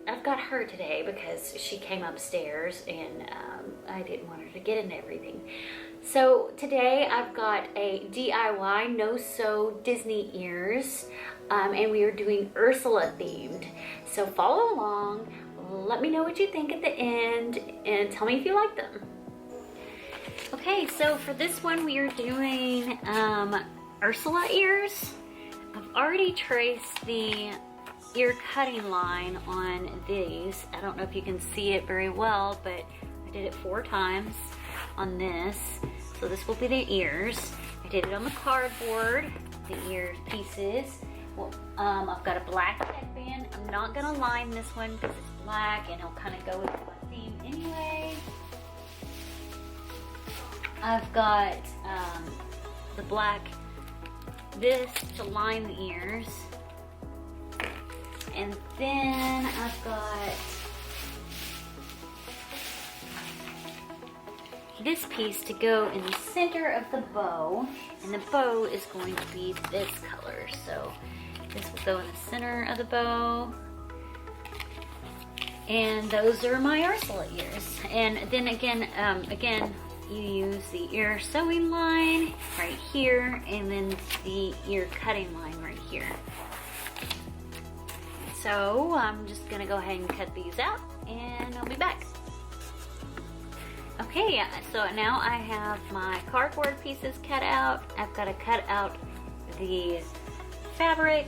I've got her today because she came upstairs and I didn't want her to get into everything. So today I've got a DIY no-sew Disney ears, and we are doing Ursula themed. So follow along, let me know what you think at the end, and tell me if you like them. Okay, so for this one we are doing Ursula ears. I've already traced the ear cutting line on these. I don't know if you can see it very well, but I did it 4 times on this. So this will be the ears. I did it on the cardboard, the ear pieces. Well, I've got a black headband. I'm not gonna line this one because it's black and it'll kind of go with my theme anyway. I've got the black, this to line the ears. And then I've got this piece to go in the center of the bow, and the bow is going to be this color. So this will go in the center of the bow, and those are my Ursula ears. And then again, you use the ear sewing line right here, and then the ear cutting line right here. So I'm just gonna go ahead and cut these out and I'll be back. Okay, so now I have my cardboard pieces cut out. I've got to cut out the fabric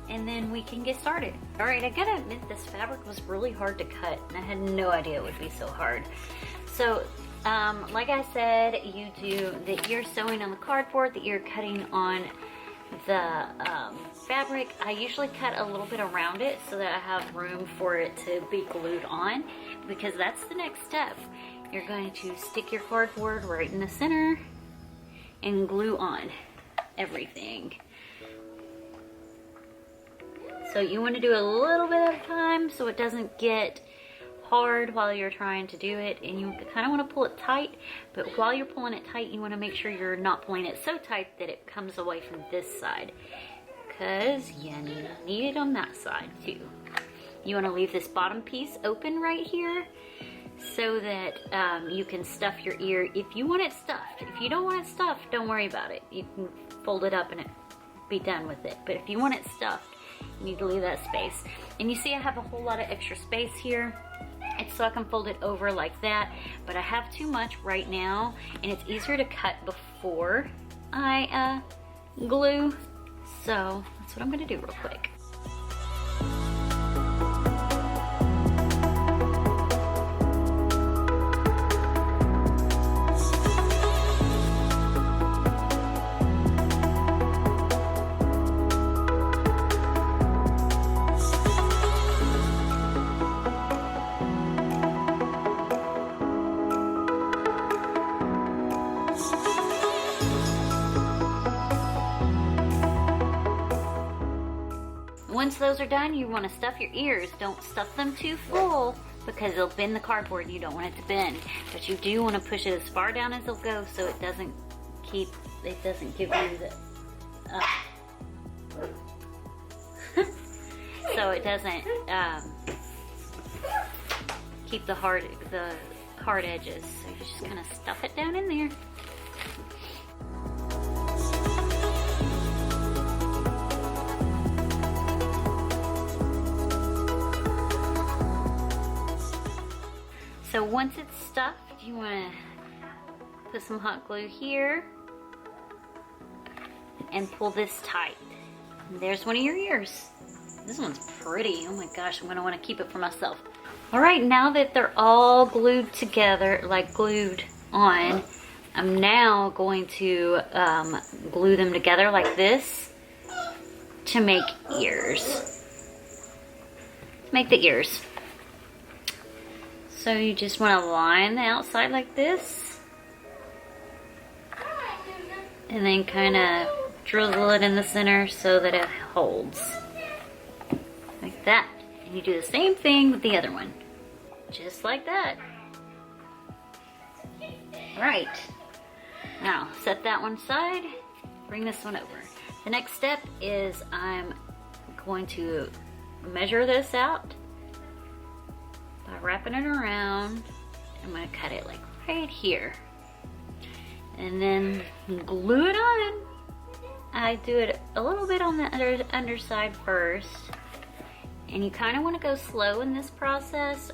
and then we can get started. All right, I gotta admit this fabric was really hard to cut and I had no idea it would be so hard. So like I said, you do the ear sewing on the cardboard, the ear cutting on the fabric. I usually cut a little bit around it so that I have room for it to be glued on, because that's the next step. You're going to stick your cardboard right in the center and glue on everything. So you want to do a little bit at a time so it doesn't get hard while you're trying to do it, and you kind of want to pull it tight, but while you're pulling it tight you want to make sure you're not pulling it so tight that it comes away from this side, because you need it on that side too. You want to leave this bottom piece open right here so that you can stuff your ear if you want it stuffed. If you don't want it stuffed, don't worry about it. You can fold it up and be done with it. But if you want it stuffed, you need to leave that space. And you see I have a whole lot of extra space here. It's so I can fold it over like that, but I have too much right now and it's easier to cut before I glue. So that's what I'm gonna do real quick. Once those are done, you want to stuff your ears. Don't stuff them too full because it'll bend the cardboard and you don't want it to bend. But you do want to push it as far down as it'll go so it doesn't give you the so it doesn't keep the hard edges. So you just kind of stuff it down in there. So once it's stuffed, you want to put some hot glue here and pull this tight. And there's one of your ears. This one's pretty. Oh my gosh, I'm going to want to keep it for myself. All right, now that they're all glued together, like glued on, I'm now going to glue them together like this to make ears. Make the ears. So you just want to line the outside like this and then kind of drizzle it in the center so that it holds like that. And you do the same thing with the other one, just like that. Right, now set that one aside, bring this one over. The next step is I'm going to measure this out by wrapping it around. I'm gonna cut it like right here. And then glue it on. I do it a little bit on the underside first. And you kind of want to go slow in this process.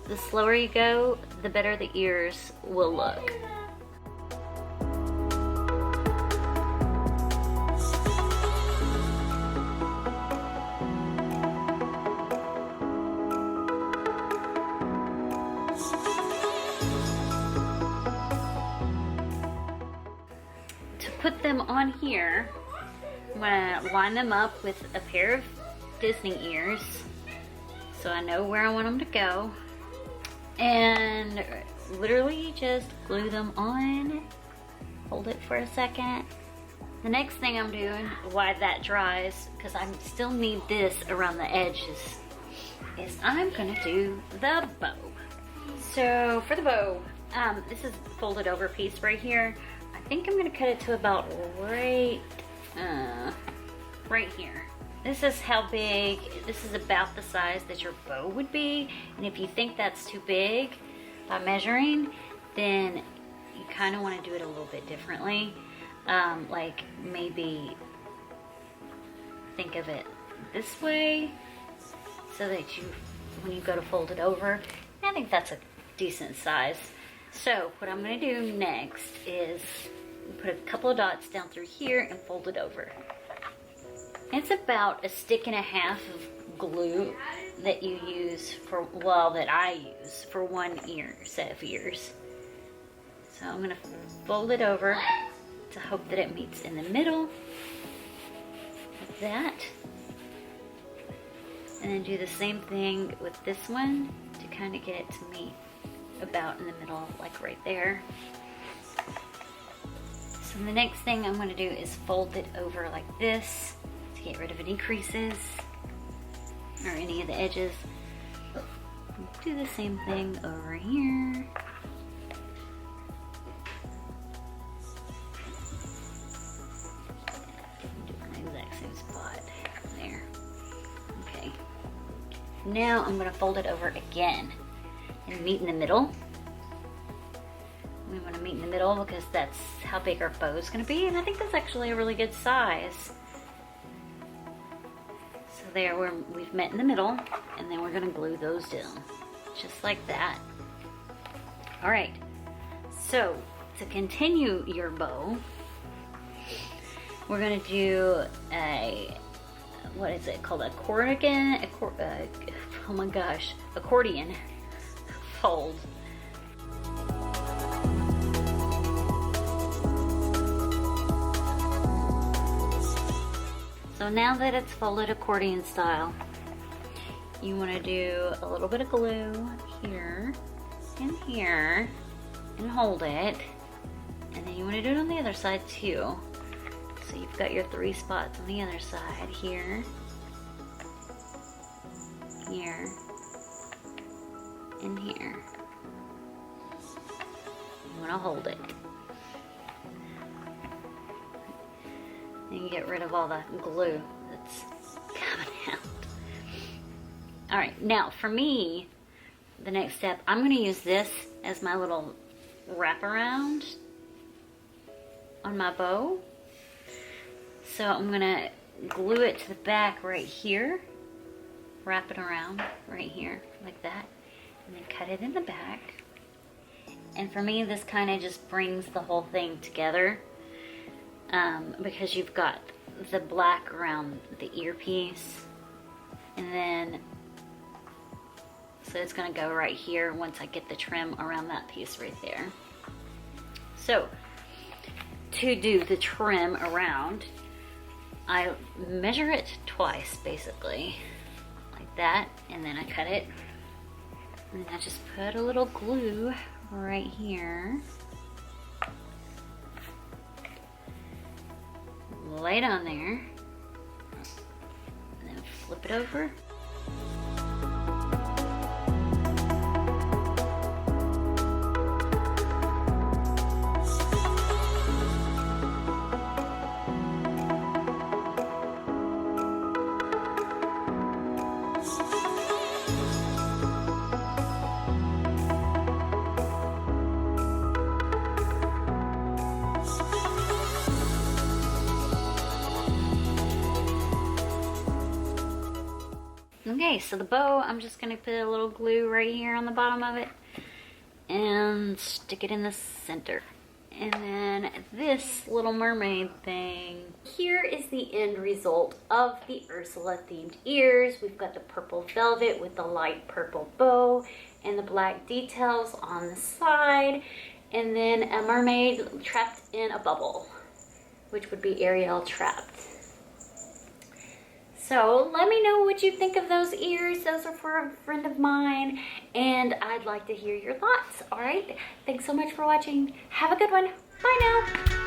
The slower you go, the better the ears will look. To put them on here, I'm gonna line them up with a pair of Disney ears so I know where I want them to go, and literally just glue them on, hold it for a second. The next thing I'm doing while that dries, because I still need this around the edges, is I'm gonna do the bow. So for the bow, this is the folded over piece right here. I think I'm gonna cut it to about right here. This is how big, this is about the size that your bow would be. And if you think that's too big by measuring, then you kind of want to do it a little bit differently. Like maybe think of it this way so that you, when you go to fold it over, I think that's a decent size. So what I'm gonna do next is put a couple of dots down through here and fold it over. It's about 1.5 sticks of glue that you use for, well, that I use for one set of ears. So I'm gonna fold it over to hope that it meets in the middle, like that. And then do the same thing with this one to kind of get it to meet about in the middle, like right there. So the next thing I'm gonna do is fold it over like this to get rid of any creases or any of the edges. Do the same thing over here. Do the exact same spot there. Okay. Now I'm gonna fold it over again and meet in the middle. We want to meet in the middle because that's how big our bow is going to be, and I think that's actually a really good size. So there, we've met in the middle, and then we're going to glue those down, just like that. All right, so to continue your bow, we're going to do a, what is it called, accordion fold. So now that it's folded accordion style, you want to do a little bit of glue here and here and hold it, and then you want to do it on the other side too. So you've got your 3 spots on the other side, here, here, and here. You want to hold it. And get rid of all the glue that's coming out. All right, now for me, the next step, I'm gonna use this as my little wraparound on my bow. So I'm gonna glue it to the back right here, wrap it around right here like that, and then cut it in the back. And for me, this kind of just brings the whole thing together. Because you've got the black around the earpiece, and then so it's going to go right here once I get the trim around that piece right there. So to do the trim around, I measure it twice basically, like that, and then I cut it, and then I just put a little glue right here. Lay it on there, and then flip it over. Okay, so the bow, I'm just gonna put a little glue right here on the bottom of it and stick it in the center. And then this little mermaid thing. Here is the end result of the Ursula themed ears. We've got the purple velvet with the light purple bow and the black details on the side. And then a mermaid trapped in a bubble, which would be Ariel trapped. So let me know what you think of those ears. Those are for a friend of mine, and I'd like to hear your thoughts. All right, thanks so much for watching. Have a good one. Bye now.